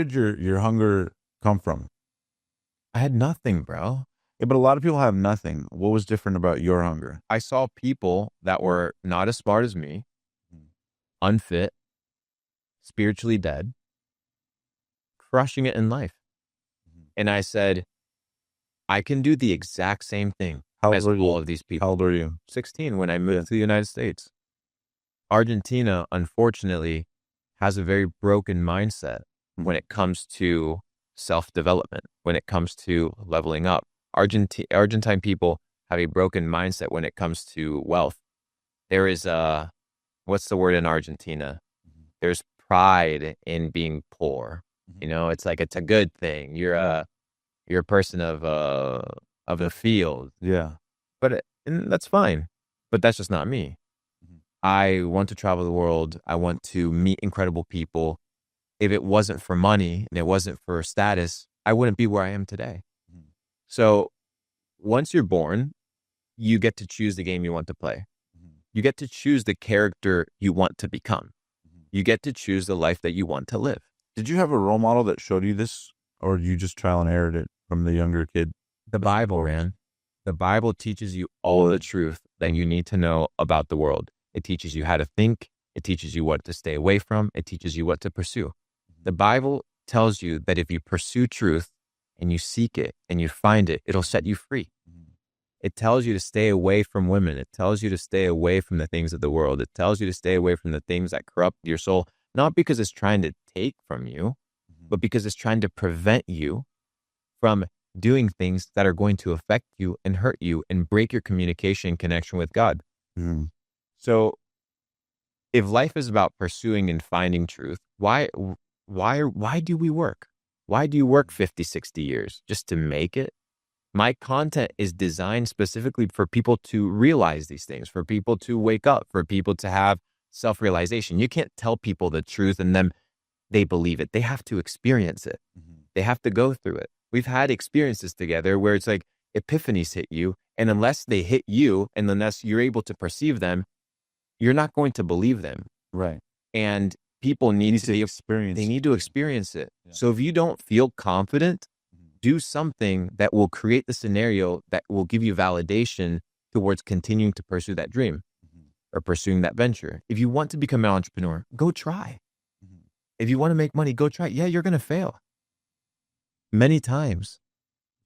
did your hunger come from? I had nothing, bro. Yeah, but a lot of people have nothing. What was different about your hunger? I saw people that were not as smart as me, Mhm. unfit, spiritually dead, crushing it in life. Mhm. And I said, I can do the exact same thing How old as were all you? of these How people. old were you? 16 when I Yeah. moved to the United States. Argentina, unfortunately, has a very broken mindset when Mhm. it comes to self-development, when it comes to leveling up. Argentine people have a broken mindset when it comes to wealth. There is what's the word in Argentina? Mhm. There's pride in being poor. Mhm. It's like it's a good thing. Yeah. You're a person of the field, Yeah. and that's fine. But that's just not me. Mhm. I want to travel the world. I want to meet incredible people. If it wasn't for money and it wasn't for status, I wouldn't be where I am today. Mhm. So once you're born, you get to choose the game you want to play. Mhm. You get to choose the character you want to become. Mhm. You get to choose the life that you want to live. Did you have a role model that showed you this, or you just trial and errored it from the younger kid? The Bible, man. The Bible teaches you all the truth that you need to know about the world. It teaches you how to think. It teaches you what to stay away from. It teaches you what to pursue. The Bible tells you that if you pursue truth and you seek it and you find it, it'll set you free. Mhm. It tells you to stay away from women. It tells you to stay away from the things of the world. It tells you to stay away from the things that corrupt your soul, not because it's trying to take from you, Mhm. but because it's trying to prevent you from doing things that are going to affect you and hurt you and break your communication connection with God. Mhm. So if life is about pursuing and finding truth, why do we work? Why do you work 50, 60 years just to make it? My content is designed specifically for people to realize these things, for people to wake up, for people to have self-realization. You can't tell people the truth and then they believe it. They have to experience it. Mhm. They have to go through it. We've had experiences together where it's like epiphanies hit you, and unless they hit you and unless you're able to perceive them, you're not going to believe them. Right. And people You need need to to be, they experience it. need to Yeah. experience it. Yeah. So if you don't feel confident, Mhm. do something that will create the scenario that will give you validation towards continuing to pursue that dream Mhm. or pursuing that venture. If you want to become an entrepreneur, go try. Mhm. If you want to make money, go try. Yeah, you're going to fail many times.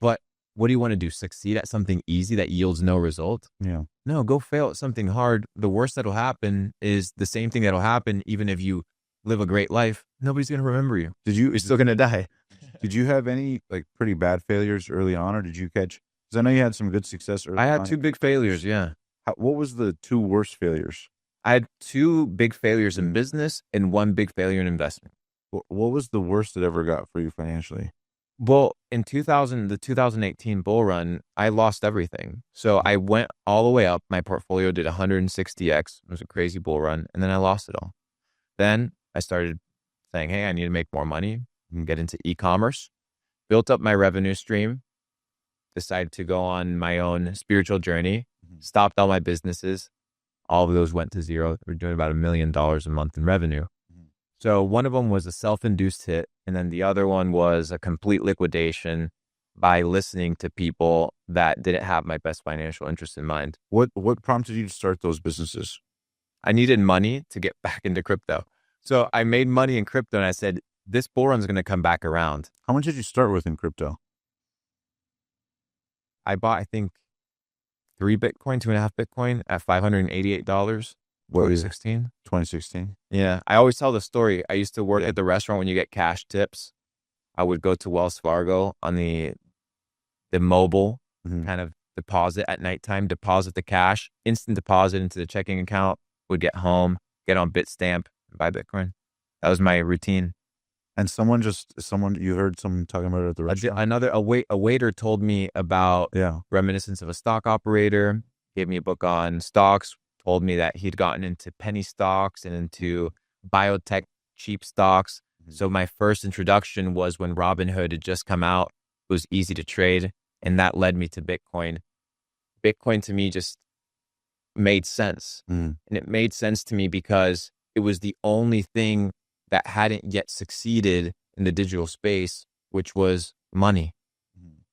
But what do you want to do? Succeed at something easy that yields no result? Yeah. No, go fail at something hard. The worst that'll happen is the same thing that'll happen even if you live a great life. Nobody's going to remember you. Did you You're still going to die. did you have any like pretty bad failures early on, or did you catch? Because I know you had some good success I early had on. two big failures. Yeah. What was the two worst failures? I had two big failures in business and one big failure in investment. What was the worst it ever got for you financially? Well, in 2018 bull run, I lost everything. So I went all the way up. My portfolio did 160x. It was a crazy bull run. And then I lost it all. Then I started saying, hey, I need to make more money and get into e-commerce, built up my revenue stream, decided to go on my own spiritual journey, Mhm. stopped all my businesses. All of those went to zero. We're doing about $1 million a month in revenue. Mhm. So one of them was a self-induced hit, and then the other one was a complete liquidation by listening to people that didn't have my best financial interest in mind. What prompted you to start those businesses? I needed money to get back into crypto. So I made money in crypto and I said, this bull run's going to come back around. How much did you start with in crypto? I bought, I think, 3 Bitcoin, 2.5 Bitcoin at $588. What was it? 2016. 2016. Yeah. I always tell the story. I used to work at the restaurant when you get cash tips. I would go to Wells Fargo on the mobile Mhm. kind of deposit at nighttime, deposit the cash, instant deposit into the checking account, would get home, get on Bitstamp, buy Bitcoin. That was my routine. And someone you heard someone talking about it at the restaurant. A waiter told me about Yeah. Reminiscence of a Stock Operator, gave me a book on stocks, told me that he'd gotten into penny stocks and into biotech cheap stocks. Mhm. So my first introduction was when Robinhood had just come out. It was easy to trade, and that led me to Bitcoin. Bitcoin to me just made sense. Mhm. And it made sense to me because it was the only thing that hadn't yet succeeded in the digital space, which was money.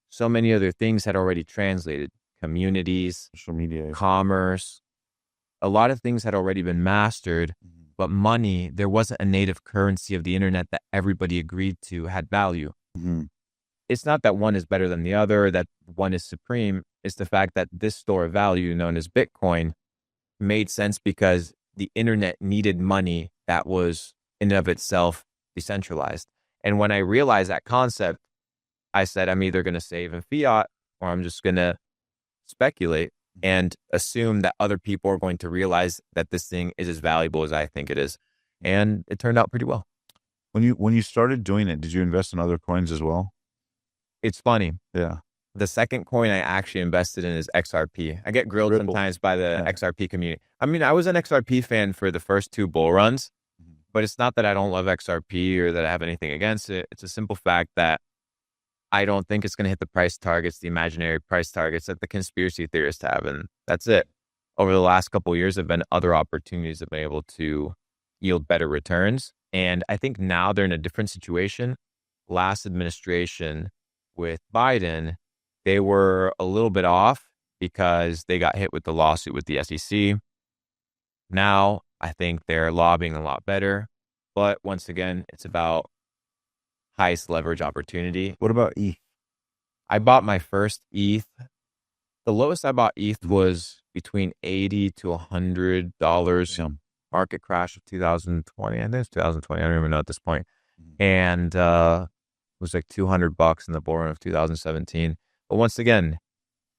So many other things had already translated: communities, Social media. commerce. A lot of things had already been mastered, but money, there wasn't a native currency of the internet that everybody agreed to had value. It's not that one is better than the other, that one is supreme. It's the fact that this store of value known as Bitcoin made sense because the internet needed money that was in and of itself decentralized. And when I realized that concept, I said, I'm either going to save in fiat or I'm just going to speculate and assume that other people are going to realize that this thing is as valuable as I think it is. And it turned out pretty well. When you started doing it, did you invest in other coins as well? It's funny. Yeah. The second coin I actually invested in is XRP. I get grilled Ripple. sometimes by the XRP community. I mean, I was an XRP fan for the first 2 bull runs, but it's not that I don't love XRP or that I have anything against it. It's a simple fact that I don't think it's going to hit the price targets, the imaginary price targets that the conspiracy theorists have. And that's it. Over the last couple of years, there have been other opportunities that have been able to yield better returns. And I think now they're in a different situation. Last administration with Biden, they were a little bit off because they got hit with the lawsuit with the SEC. Now, I think they're lobbying a lot better. But once again, it's about highest leverage opportunity. What about ETH? I bought my first ETH. The lowest I bought ETH was between $80 to $100. Market crash of 2020. I think it's 2020. I don't even know at this point. And it was like $200 in the bull run of 2017. But once again,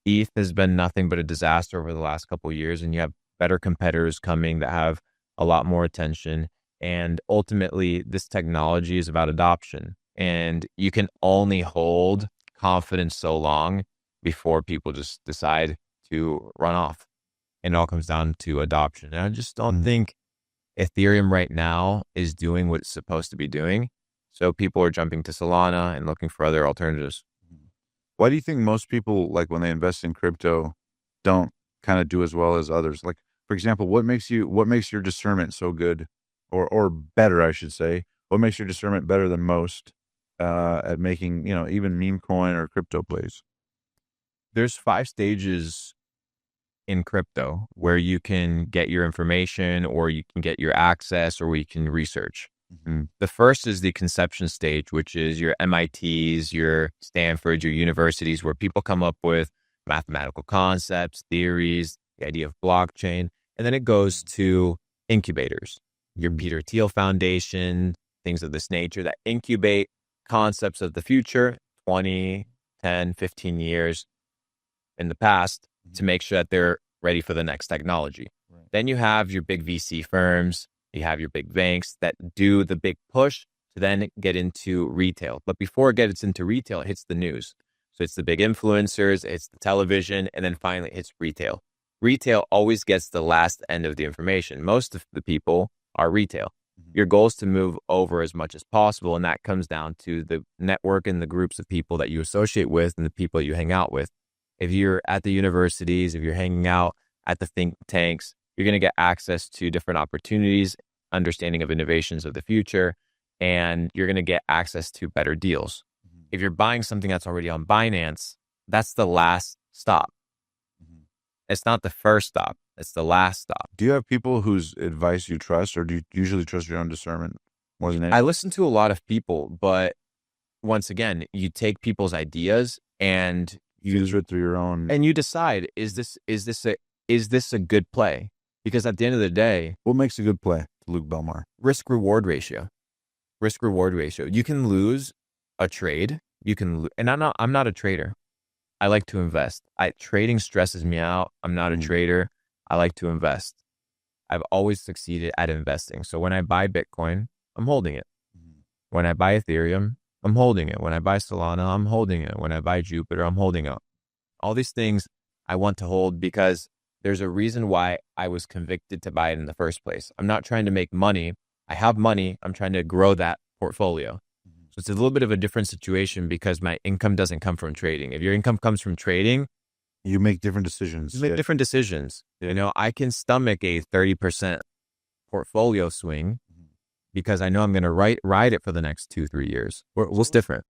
ETH has been nothing but a disaster over the last couple of years, and you have better competitors coming that have a lot more attention. And ultimately, this technology is about adoption. And you can only hold confidence so long before people just decide to run off. And it all comes down to adoption. And I just don't think Ethereum right now is doing what it's supposed to be doing. So people are jumping to Solana and looking for other alternatives. Why do you think most people, like when they invest in crypto, don't kind of do as well as others? Like, for example, what makes your discernment so good, or better, I should say? What makes your discernment better than most at making, even meme coin or crypto plays? There's 5 stages in crypto where you can get your information, or you can get your access, or where you can research. The first is the conception stage, which is your MITs, your Stanfords, your universities, where people come up with mathematical concepts, theories, the idea of blockchain. And then it goes to incubators, your Peter Thiel Foundation, things of this nature that incubate concepts of the future, 20, 10, 15 years in the past, to make sure that they're ready for the next technology. Then you have your big VC firms, you have your big banks that do the big push to then get into retail. But before it gets into retail, it hits the news. So it's the big influencers, it's the television, and then finally it's retail. Retail always gets the last end of the information. Most of the people are retail. Your goal is to move over as much as possible, and that comes down to the network and the groups of people that you associate with and the people you hang out with. If you're at the universities, if you're hanging out at the think tanks, you're going to get access to different opportunities, understanding of innovations of the future, and you're going to get access to better deals. If you're buying something that's already on Binance, that's the last stop. It's not the first stop. It's the last stop. Do you have people whose advice you trust, or do you usually trust your own discernment more than anything? I listen to a lot of people, but once again, you take people's ideas and you filter it through your own, and you decide, is this a good play? Because at the end of the day, what makes a good play, Luke Belmar? Risk reward ratio. You can lose a trade. And I'm not a trader. I like to invest. Trading stresses me out. I'm not a trader. I like to invest. I've always succeeded at investing. So when I buy Bitcoin, I'm holding it. When I buy Ethereum, I'm holding it. When I buy Solana, I'm holding it. When I buy Jupiter, I'm holding it. All these things I want to hold because there's a reason why I was convicted to buy it in the first place. I'm not trying to make money. I have money. I'm trying to grow that portfolio. So it's a little bit of a different situation because my income doesn't come from trading. If your income comes from trading, you make different decisions. You make different decisions. I can stomach a 30% portfolio swing because I know I'm going to ride it for the next 2-3 years. What's different?